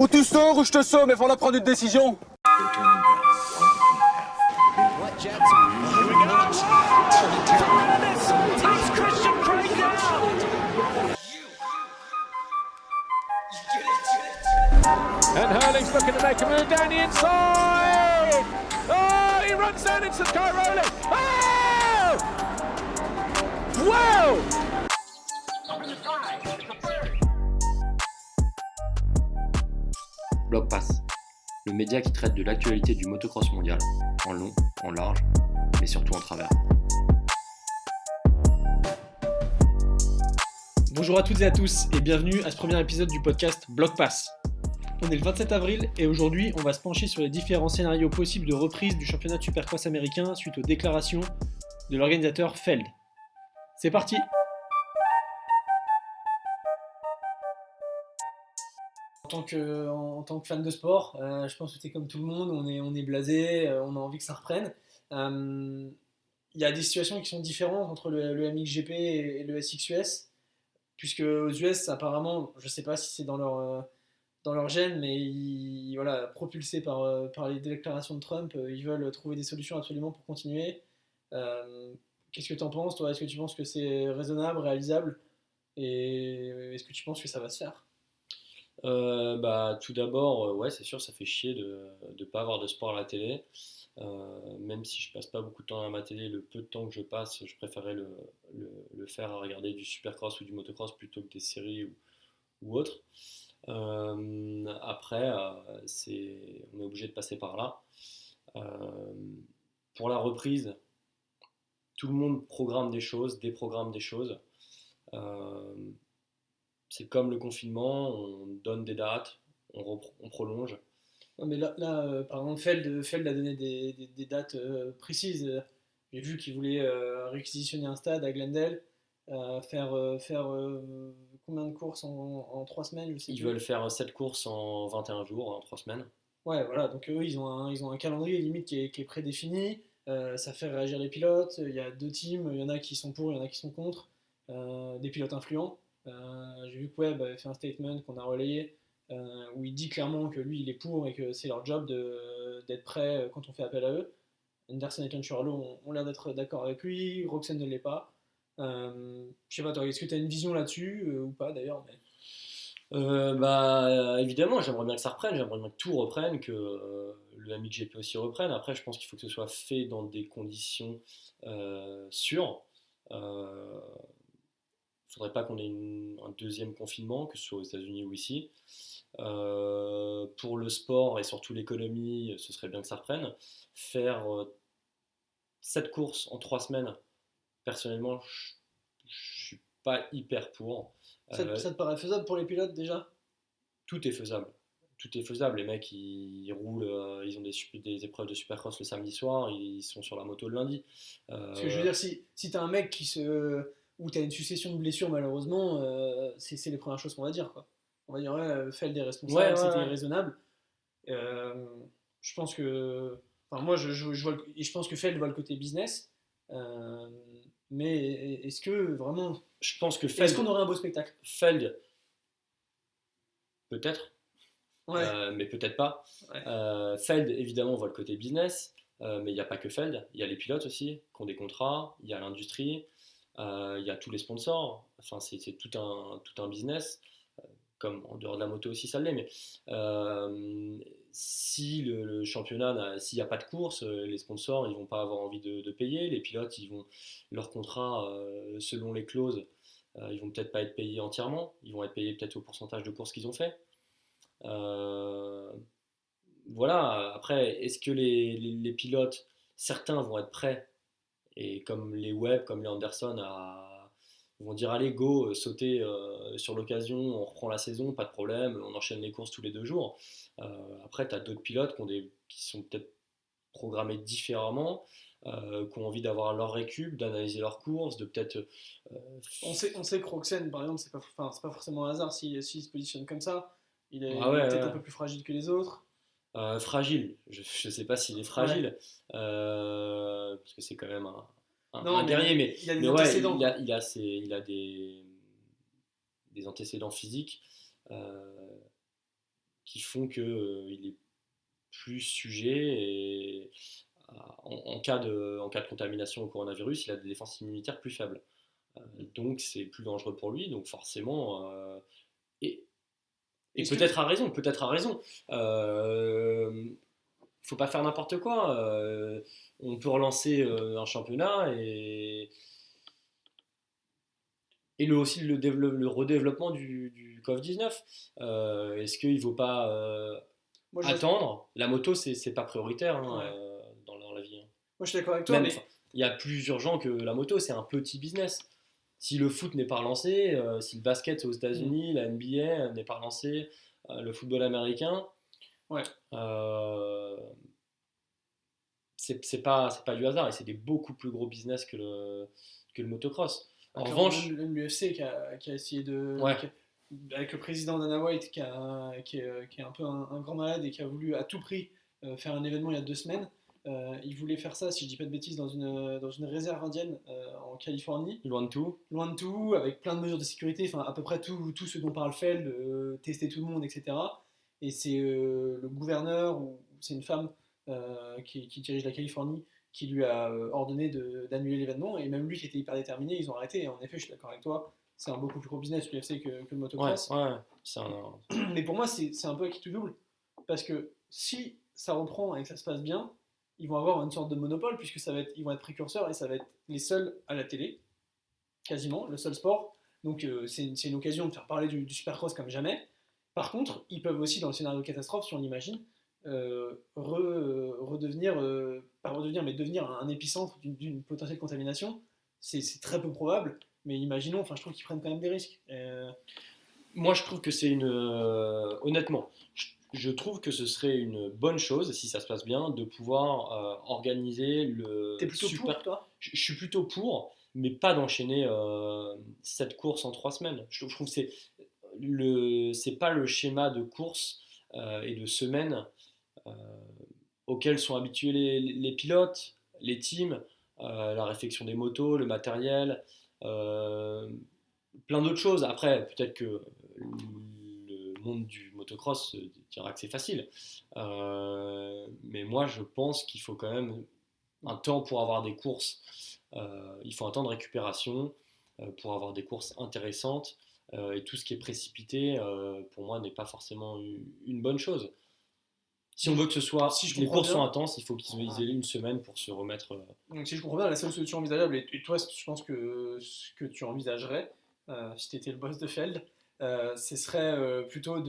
Ou tu sors ou je te somme, mais faut prendre une décision. And Hurling's looking to make a move down the inside. Oh, he runs down into Sky Rowling. Oh! Wow! Bloc Pass, le média qui traite de l'actualité du motocross mondial, en long, en large, mais surtout en travers. Bonjour à toutes et à tous et bienvenue à ce premier épisode du podcast Bloc Pass. On est le 27 avril et aujourd'hui on va se pencher sur les différents scénarios possibles de reprise du championnat de Supercross américain suite aux déclarations de l'organisateur Feld. C'est parti! En tant que fan de sport, je pense que c'est comme tout le monde, on est blasé, on a envie que ça reprenne. Il y a des situations qui sont différentes entre le MXGP et le SXUS, puisque aux US apparemment, je ne sais pas si c'est dans leur gène, mais voilà, propulsés par les déclarations de Trump, ils veulent trouver des solutions absolument pour continuer. Qu'est-ce que tu en penses, toi? Est-ce que tu penses que c'est raisonnable, réalisable? Et est-ce que tu penses que ça va se faire? Tout d'abord, ouais, c'est sûr, ça fait chier de ne pas avoir de sport à la télé. Même si je passe pas beaucoup de temps à ma télé, le peu de temps que je passe, je préférais le faire à regarder du supercross ou du motocross plutôt que des séries ou autres. Après, on est obligé de passer par là. Pour la reprise, tout le monde programme des choses, déprogramme des choses. C'est comme le confinement, on donne des dates, on prolonge. Non, mais là, par exemple, Feld a donné des dates précises. J'ai vu qu'il voulait réquisitionner un stade à Glendale, faire combien de courses en 3 semaines, je sais Ils plus. veulent faire 7 courses en 21 jours, en 3 semaines. Ouais, voilà, donc eux, ils ont un calendrier limite qui est prédéfini. Ça fait réagir les pilotes. Il y a 2 teams, il y en a qui sont pour, il y en a qui sont contre. Des pilotes influents. J'ai vu que Webb avait fait un statement qu'on a relayé où il dit clairement que lui il est pour et que c'est leur job d'être prêt quand on fait appel à eux. Anderson et Canturalo ont l'air d'être d'accord avec lui, Roxanne ne l'est pas. Je sais pas, toi, est-ce que tu as une vision là-dessus ou pas d'ailleurs? Évidemment, j'aimerais bien que ça reprenne, j'aimerais bien que tout reprenne, que le MXGP aussi reprenne. Après, je pense qu'il faut que ce soit fait dans des conditions sûres. Faudrait pas qu'on ait un deuxième confinement, que ce soit aux États-Unis ou ici. Pour le sport et surtout l'économie, ce serait bien que ça reprenne. Faire 7 courses en 3 semaines, personnellement, je suis pas hyper pour. Ça te paraît faisable pour les pilotes déjà? Tout est faisable. Tout est faisable. Les mecs, ils roulent, ils ont des épreuves de supercross le samedi soir, ils sont sur la moto le lundi. Parce que je veux dire, si t'as un mec où t'as une succession de blessures malheureusement, c'est les premières choses qu'on va dire, quoi. On va dire, ouais, Feld est responsable, c'était irraisonnable. Je pense que. Enfin, moi, je pense que Feld voit le côté business. Mais est-ce que vraiment. Je pense que Est-ce qu'on aurait un beau spectacle? Feld, peut-être, ouais. mais peut-être pas. Ouais. Feld, évidemment, voit le côté business, mais il n'y a pas que Feld. Il y a les pilotes aussi qui ont des contrats, il y a l'industrie, il y a tous les sponsors. Enfin, c'est tout un business. Comme en dehors de la moto aussi ça l'est, mais si le championnat, s'il n'y a pas de course, les sponsors ils vont pas avoir envie de payer, les pilotes ils vont leur contrat selon les clauses, ils vont peut-être pas être payés entièrement, ils vont être payés peut-être au pourcentage de courses qu'ils ont fait. Voilà, après est-ce que les pilotes, certains vont être prêts, et comme les Webb, comme les Anderson ils vont dire allez go, sauter sur l'occasion, on reprend la saison, pas de problème, on enchaîne les courses tous les 2 jours. Après, tu as d'autres pilotes qui sont peut-être programmés différemment, qui ont envie d'avoir leur récup, d'analyser leurs courses, de peut-être. On sait que Roxanne, par exemple, c'est pas forcément un hasard s'il se positionne comme ça. Il est Ah ouais, peut-être un peu plus fragile que les autres. Fragile, je ne sais pas s'il est fragile, parce que c'est quand même un guerrier, mais il a des antécédents. Il a des antécédents physiques qui font qu'il est plus sujet et en cas de contamination au coronavirus, il a des défenses immunitaires plus faibles. Donc c'est plus dangereux pour lui, donc forcément... et peut-être à raison, peut-être à raison. Faut pas faire n'importe quoi. On peut relancer un championnat et aussi le redéveloppement du Covid-19. Est-ce qu'il ne vaut pas Moi, attendre? La moto, c'est pas prioritaire hein, Ouais. dans la vie. Hein. Moi, je suis d'accord avec toi, Même, mais il y a plus urgent que la moto, c'est un petit business. Si le foot n'est pas relancé, si le basket aux États-Unis, la NBA n'est pas relancé, le football américain, ouais. C'est pas du hasard et c'est des beaucoup plus gros business que le motocross. En revanche, même l'UFC qui a essayé de. Ouais. Avec le président Dana White qui est un peu un grand malade et qui a voulu à tout prix faire un événement il y a 2 semaines. Il voulait faire ça, si je dis pas de bêtises, dans une réserve indienne en Californie. loin de tout. Loin de tout, avec plein de mesures de sécurité, enfin à peu près tout ce dont parle Feld, tester tout le monde, etc. Et c'est le gouverneur, ou c'est une femme qui dirige la Californie, qui lui a ordonné d'annuler l'événement, et même lui qui était hyper déterminé, ils ont arrêté, et en effet je suis d'accord avec toi, c'est un beaucoup plus gros business l'UFC que le motocross. Ouais. Mais pour moi c'est un peu acquis tout double, parce que si ça reprend et que ça se passe bien, ils vont avoir une sorte de monopole, puisque ils vont être précurseurs, et ça va être les seuls à la télé, quasiment, le seul sport. Donc c'est une occasion de faire parler du supercross comme jamais. Par contre, ils peuvent aussi, dans le scénario de catastrophe, si on l'imagine, redevenir, pas redevenir, mais devenir un épicentre d'une potentielle contamination. C'est très peu probable, mais imaginons, enfin je trouve qu'ils prennent quand même des risques. Moi, je trouve que c'est honnêtement, je trouve que ce serait une bonne chose, si ça se passe bien, de pouvoir organiser le T'es plutôt super... pour, toi? Je suis plutôt pour, mais pas d'enchaîner 7 courses en 3 semaines. Je trouve que c'est pas le schéma de course et de semaine auxquels sont habitués les pilotes, les teams, la réfection des motos, le matériel, plein d'autres choses. Après, peut-être que le monde du motocross dira que c'est facile. Mais moi, je pense qu'il faut quand même un temps pour avoir des courses. Il faut un temps de récupération pour avoir des courses intéressantes. Et tout ce qui est précipité, pour moi, n'est pas forcément une bonne chose. Si on veut que ce soit, Si je les comprends courses bien. sont intenses, il faut qu'ils aient une semaine pour se remettre. Donc si je comprends bien, la seule solution envisageable, et toi je pense que ce que tu envisagerais, si tu étais le boss de Feld, ce serait plutôt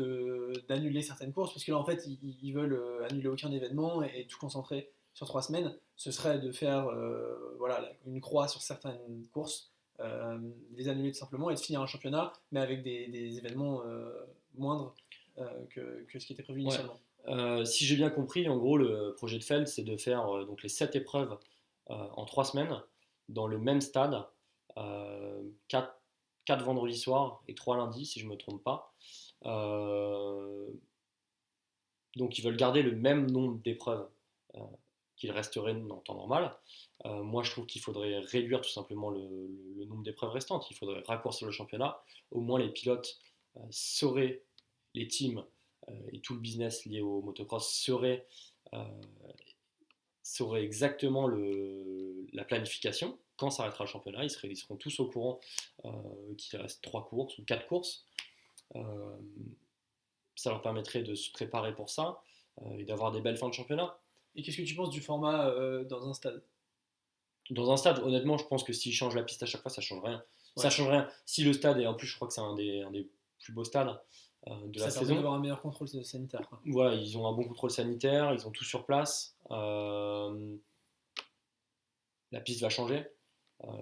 d'annuler certaines courses, parce que là en fait ils veulent annuler aucun événement et tout concentrer sur 3 semaines. Ce serait de faire voilà, une croix sur certaines courses, les annuler tout simplement et de finir un championnat, mais avec des événements moindres que ce qui était prévu initialement. Si j'ai bien compris, en gros, le projet de Feld, c'est de faire donc les 7 épreuves en 3 semaines dans le même stade, 4 vendredis soirs et 3 lundis, si je ne me trompe pas. Donc ils veulent garder le même nombre d'épreuves qu'il resterait en temps normal. Moi, je trouve qu'il faudrait réduire tout simplement le nombre d'épreuves restantes. Il faudrait raccourcir le championnat. Au moins, les pilotes sauraient, les teams et tout le business lié au motocross serait exactement la planification. Quand s'arrêtera le championnat, ils seront tous au courant qu'il reste 3 courses ou 4 courses. Ça leur permettrait de se préparer pour ça et d'avoir des belles fins de championnat. Et qu'est-ce que tu penses du format dans un stade? Dans un stade, honnêtement, je pense que s'ils changent la piste à chaque fois, ça change rien. Ouais. Ça change rien. Si le stade, et en plus, je crois que c'est un des plus beaux stades de la Ça permet saison. d'avoir un meilleur contrôle sanitaire, quoi. Voilà, ils ont un bon contrôle sanitaire, ils ont tout sur place. La piste va changer.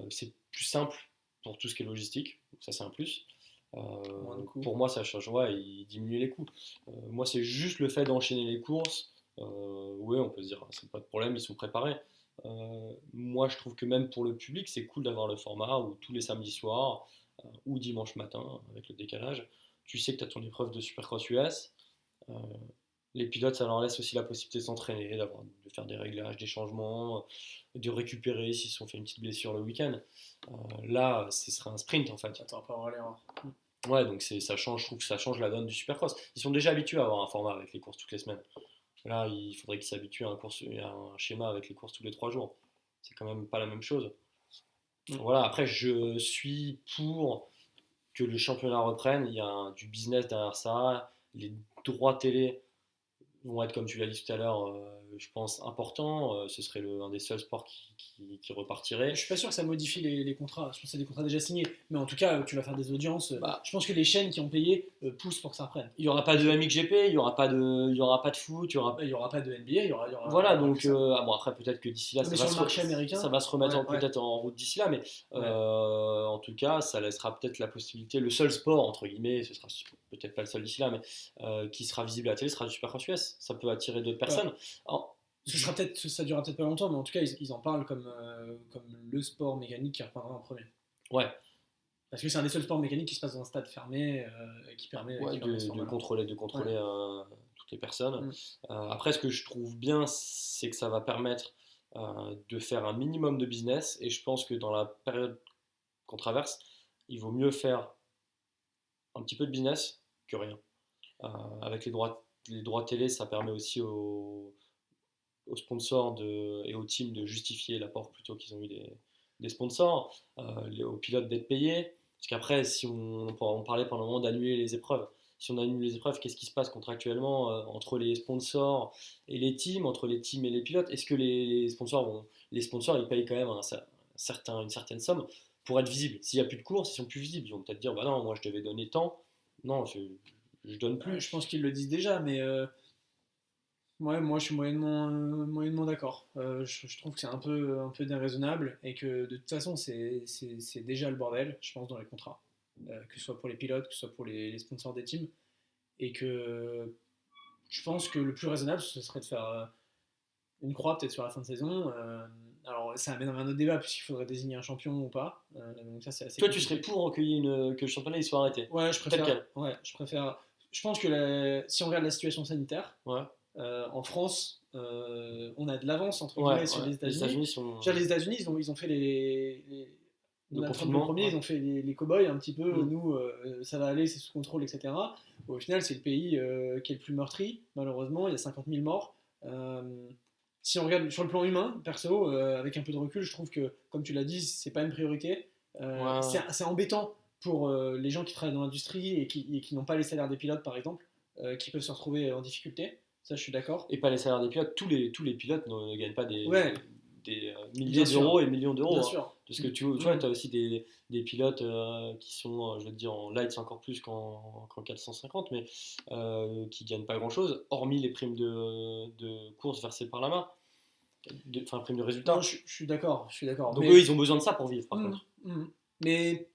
C'est plus simple pour tout ce qui est logistique. Ça, c'est un plus. Pour moi, ça change. Ouais, il diminue les coûts. Moi, c'est juste le fait d'enchaîner les courses. Oui, on peut se dire, c'est pas de problème, ils sont préparés. Moi, je trouve que même pour le public, c'est cool d'avoir le format où tous les samedis soirs ou dimanche matin, avec le décalage, tu sais que tu as ton épreuve de Supercross US. Les pilotes, ça leur laisse aussi la possibilité de s'entraîner, de faire des réglages, des changements, de récupérer s'ils se sont fait une petite blessure le week-end. Là, ce serait un sprint en fait. Attends, pas avoir l'erreur. Ouais, donc ça change, je trouve que ça change la donne du Supercross. Ils sont déjà habitués à avoir un format avec les courses toutes les semaines. Là, il faudrait qu'ils s'habituent à un schéma avec les courses tous les 3 jours. C'est quand même pas la même chose. Voilà, après, je suis pour que le championnat reprenne. Il y a du business derrière ça. Les droits télé vont être, comme tu l'as dit tout à l'heure, je pense, importants. Ce serait un des seuls sports qui repartirait. Je suis pas sûr que ça modifie les contrats. Je pense que c'est des contrats déjà signés. Mais en tout cas, tu vas faire des audiences. Bah, Je pense que les chaînes qui ont payé poussent pour que ça reprenne. il n'y aura pas de MXGP, il n'y aura pas de foot, il y aura. Il n'y aura pas de NBA, il y aura Voilà, il y aura donc que ça. bon, après peut-être que d'ici là, Mais sur le marché américain, ça va se remettre ouais. peut-être en route d'ici là, mais Ouais. en tout cas, ça laissera peut-être la possibilité, le seul sport, entre guillemets, ce sera peut-être pas le seul d'ici là, mais qui sera visible à la télé sera du Supercross US. Ça peut attirer d'autres personnes. Alors, Ça durera peut-être pas longtemps, mais en tout cas, ils en parlent comme le sport mécanique qui reprendra en premier. ouais, Parce que c'est un des seuls sports mécaniques qui se passe dans un stade fermé qui permet ce de format-là. contrôler toutes les personnes. Mm. Après, ce que je trouve bien, c'est que ça va permettre de faire un minimum de business, et je pense que dans la période qu'on traverse, il vaut mieux faire un petit peu de business que rien. Avec les droits télé, ça permet aussi aux sponsors et aux teams de justifier l'apport plutôt qu'ils ont eu des sponsors, aux pilotes d'être payés. Parce qu'après, si on parlait pendant un moment d'annuler les épreuves, si on annule les épreuves, qu'est-ce qui se passe contractuellement entre les sponsors et les teams, entre les teams et les pilotes? Est-ce que les sponsors ils payent quand même une certaine somme pour être visibles? S'il n'y a plus de courses, ils sont plus visibles. Ils vont peut-être dire, bah non, moi je devais donner tant, non, je donne plus. Je pense qu'ils le disent déjà, mais ouais, moi je suis moyennement d'accord. Je trouve que c'est un peu déraisonnable et que de toute façon c'est déjà le bordel, je pense, dans les contrats. Que ce soit pour les pilotes, que ce soit pour les sponsors des teams. Et que je pense que le plus raisonnable, ce serait de faire une croix peut-être sur la fin de saison. Alors ça amène un autre débat puisqu'il faudrait désigner un champion ou pas. Donc ça, c'est assez Toi, tu compliqué. serais pour que le championnat il soit arrêté? Ouais, je Tel préfère. quel. Ouais, je préfère. Je pense que si on regarde la situation sanitaire, Ouais. en France, on a de l'avance entre Ouais, guillemets sur les Les États-Unis. États-Unis sont. Les États-unis, ils ont fait Le Donald Trump confinement, le premier, ouais. ils ont fait les cow-boys un petit peu. Mm. Nous, ça va aller, c'est sous contrôle, etc. Au final, c'est le pays qui est le plus meurtri. Malheureusement, il y a 50 000 morts. Si on regarde sur le plan humain, perso, avec un peu de recul, je trouve que, comme tu l'as dit, c'est pas une priorité. Ouais. C'est embêtant pour les gens qui travaillent dans l'industrie et qui n'ont pas les salaires des pilotes, par exemple, qui peuvent se retrouver en difficulté. Ça, je suis d'accord. Et pas les salaires des pilotes. Tous les pilotes ne gagnent pas des milliers Bien sûr. d'euros et millions d'euros. Bien hein. sûr. Parce que tu vois, tu as aussi des pilotes qui sont, je veux te dire, en lights encore plus qu'en 450, mais qui gagnent pas grand-chose, hormis les primes de course versées par la main, enfin primes de résultat. Non, je suis d'accord. Donc Mais- eux, ils ont besoin de ça pour vivre, par contre. Mais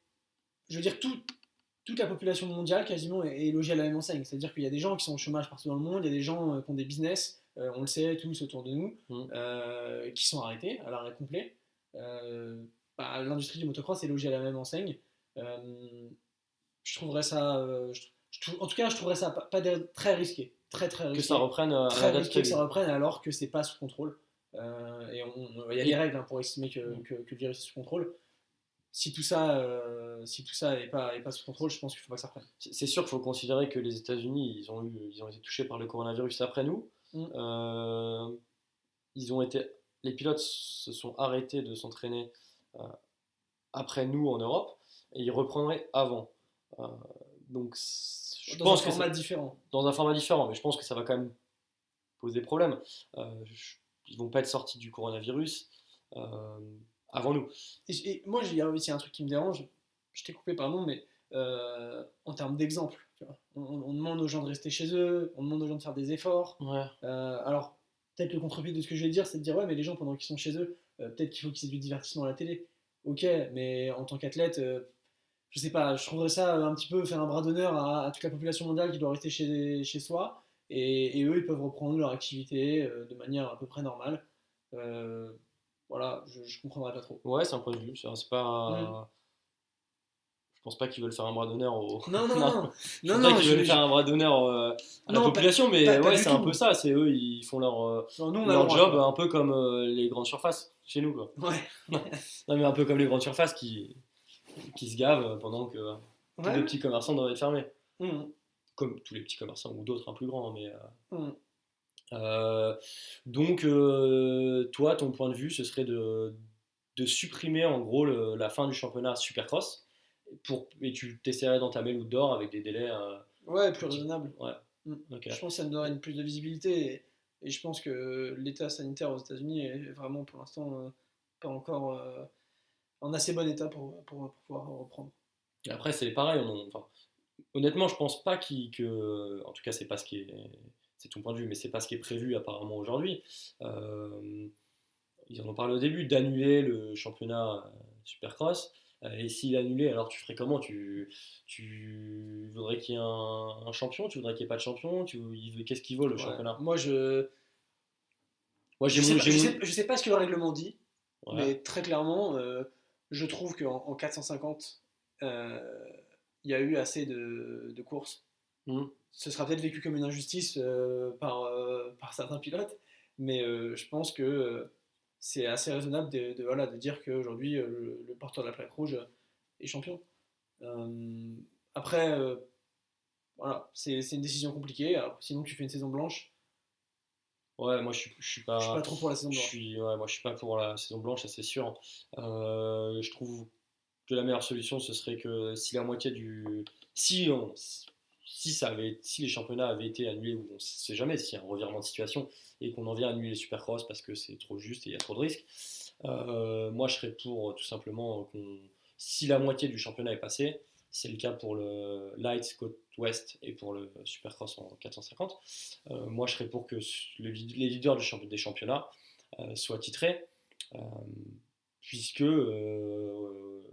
je veux dire, toute la population mondiale quasiment est logée à la même enseigne. C'est-à-dire qu'il y a des gens qui sont au chômage partout dans le monde, il y a des gens qui ont des business, on le sait tous autour de nous, qui sont arrêtés à l'arrêt complet. L'industrie du motocross est logée à la même enseigne. Je trouverais ça, en tout cas, je trouverais ça très risqué, très risqué. Que ça reprenne à Très la date risqué que ça prévue. reprenne alors que c'est pas sous contrôle. Et il y a des règles pour estimer que le virus est sous contrôle. Si tout ça n'est pas sous contrôle, je pense qu'il faut pas que ça reprenne. C'est sûr qu'il faut considérer que les États-Unis, ils ont été touchés par le coronavirus après nous. Les pilotes se sont arrêtés de s'entraîner après nous en Europe, et ils reprendraient avant. Donc, je Dans pense un que format différent. dans un format différent, mais je pense que ça va quand même poser problème. Ils vont pas être sortis du coronavirus avant nous. Et moi, il y a aussi un truc qui me dérange. Je t'ai coupé, pardon, mais en termes d'exemple, tu vois. On demande aux gens de rester chez eux, on demande aux gens de faire des efforts. Ouais. Alors, peut-être le contre-pied de ce que je vais dire, c'est de dire ouais, mais les gens, pendant qu'ils sont chez eux, peut-être qu'il faut qu'ils aient du divertissement à la télé. Ok, mais en tant qu'athlète, je sais pas, je trouverais ça un petit peu faire un bras d'honneur à toute la population mondiale qui doit rester chez soi, et eux, ils peuvent reprendre leur activité de manière à peu près normale. Voilà, je comprendrais pas trop. Ouais, c'est un point de vue. C'est pas. Je pense pas qu'ils veulent faire un bras d'honneur aux. Non, Je pense pas qu'ils veulent faire un bras d'honneur à la Non, population, mais pas ouais, du c'est un tout. peu ça. C'est eux, ils font leur Non, nous, on a le droit, job quoi. un peu comme les grandes surfaces chez nous, quoi. Ouais. Non, mais un peu comme les grandes surfaces qui se gavent pendant que tous les petits commerçants doivent être fermés. Mhm. Comme tous les petits commerçants ou d'autres plus grands. Mais, Mhm. donc, toi, ton point de vue, ce serait de supprimer en gros la fin du championnat Supercross et tu t'essaierais d'entamer l'Out d'Or avec des délais. Ouais, plus raisonnable. Ouais, Mm. ok. Je pense que ça me donnerait une plus de visibilité et je pense que l'état sanitaire aux États-Unis est vraiment pour l'instant pas encore en assez bon état pour pouvoir reprendre. Et après, c'est pareil. Enfin, honnêtement, je pense pas en tout cas, c'est pas ce qui est. C'est ton point de vue, mais c'est pas ce qui est prévu apparemment aujourd'hui. Ils en ont parlé au début d'annuler le championnat Supercross. Et s'il est annulé, alors tu ferais comment tu voudrais qu'il y ait un champion? Tu voudrais qu'il n'y ait pas de champion? Qu'est-ce qui vaut le Ouais. championnat? Moi, Moi, je sais pas ce que le règlement dit, Ouais. mais très clairement, je trouve qu'en 450, il y a eu assez de courses. Mhm. Ce sera peut-être vécu comme une injustice par certains pilotes, mais je pense que c'est assez raisonnable de dire qu'aujourd'hui, le porteur de la plaque rouge est champion. Après, voilà, c'est une décision compliquée. Alors, sinon, tu fais une saison blanche. Ouais, moi je suis Je suis pas trop pour la saison blanche. moi je suis pas pour la saison blanche, ça c'est sûr. Je trouve que la meilleure solution ce serait que si la moitié du. Si les championnats avaient été annulés, ou on ne sait jamais s'il y a un revirement de situation et qu'on en vient à annuler les Supercross parce que c'est trop juste et il y a trop de risques, moi je serais pour tout simplement si la moitié du championnat est passé, c'est le cas pour le Lights Côte Ouest et pour le Supercross en 450, moi je serais pour que les leaders des championnats soient titrés. Puisque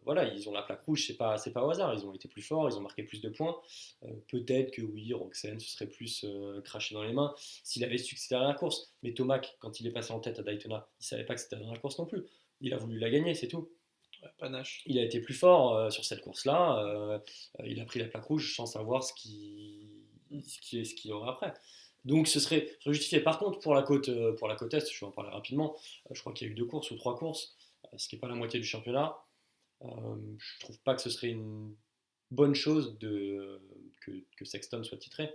voilà, ils ont la plaque rouge, c'est pas au hasard, ils ont été plus forts, ils ont marqué plus de points. Peut-être que oui, Roxen se serait plus craché dans les mains s'il avait su que c'était la dernière course. Mais Tomac, quand il est passé en tête à Daytona, il savait pas que c'était la dernière course non plus. Il a voulu la gagner, c'est tout. Ouais, panache. Il a été plus fort sur cette course-là. Il a pris la plaque rouge sans savoir ce qu'il y aura après. Donc ce serait justifié. Par contre, pour la côte Est, je vais en parler rapidement. Je crois qu'il y a eu 2 courses ou 3 courses, ce qui n'est pas la moitié du championnat. Je trouve pas que ce serait une bonne chose que Sexton soit titré. Ouais,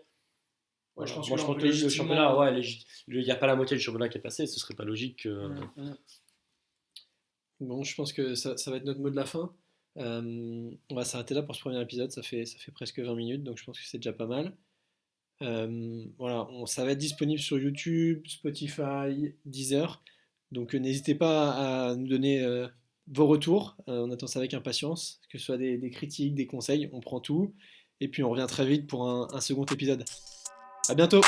Voilà. je pense Moi, que je là, on pense peut que le championnat, légitimement- il n'y a pas la moitié du championnat qui est passé, ce serait pas logique que. Bon, je pense que ça va être notre mot de la fin. On va s'arrêter là pour ce premier épisode, ça fait presque 20 minutes, donc je pense que c'est déjà pas mal. Voilà, ça va être disponible sur YouTube, Spotify, Deezer, donc n'hésitez pas à nous donner vos retours, on attend ça avec impatience, que ce soit des critiques, des conseils, on prend tout, et puis on revient très vite pour un second épisode. À bientôt!